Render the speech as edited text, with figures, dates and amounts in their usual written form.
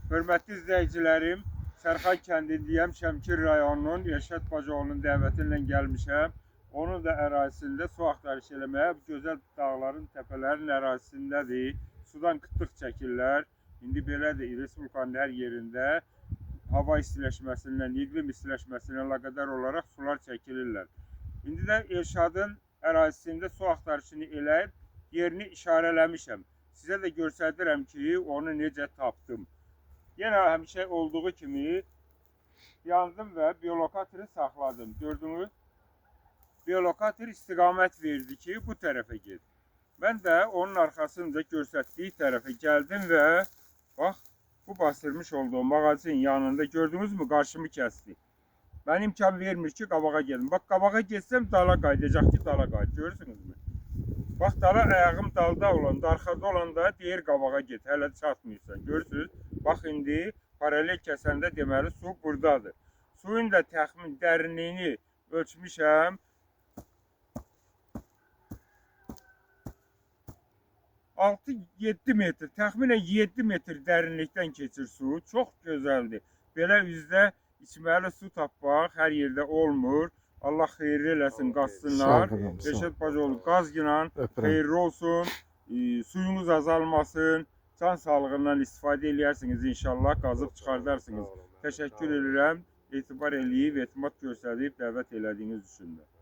Hörmətli izləyicilərim, Sərxan kəndindəyəm, Şəmkir rayonunun Rəşad Bacıoğlu'nun dəvəti ilə gəlmişəm. Onun da ərazisində su axtarış eləməyə, bu gözəl dağların, təpələrin ərazisindədir. Sudan qıtlıq çəkirlər. İndi belədir, Respublikanın hər yerində hava istiləşməsindən, iqlim istiləşməsindən əlaqədar olaraq sular çəkilirlər. İndi də Rəşadın ərazisində su axtarışını eləyib, yerini işarələmişəm. Sizə də göstərirəm ki, onu necə tapdım. Yenə həmişə olduğu kimi yandım və biolokatörü saxladım. Gördünüz? Biolokator istiqamət verdi ki, bu tərəfə get. Mən də onun arxasında göstərdiyi tərəfə gəldim və bax, bu bastırmış olduğum mağazin yanında gördünüzmü? Qarşımı kəsdi. Mən imkan vermir ki, qabağa gedim. Bax, qabağa getsəm dala qaydacaq ki, dala qaydı. Görürsünüzmü? Bax, dala ayağım dalda olanda, arxada olanda deyir qabağa get, hələ çatmıyorsan. Görürsünüz? Bax, indi paralel kəsəndə deməli su buradadır. Suyun da təxmin dərinliyini ölçmüşəm. 6-7 metr, təxminən 7 metr dərinlikdən keçir su. Çox gözəldir. Belə üzdə içməli su tapmaq hər yerdə olmur. Allah xeyirli eləsin, qazsınlar. Rəşad Bacıoğlu qazla xeyirli olsun. Suyunuz azalmasın. Can sağlığından istifadə edərsiniz inşallah. Qazıb çıxardarsınız. Təşəkkür edirəm. Etibar eləyib, etimad göstərib dəvət elədiyiniz üçün də.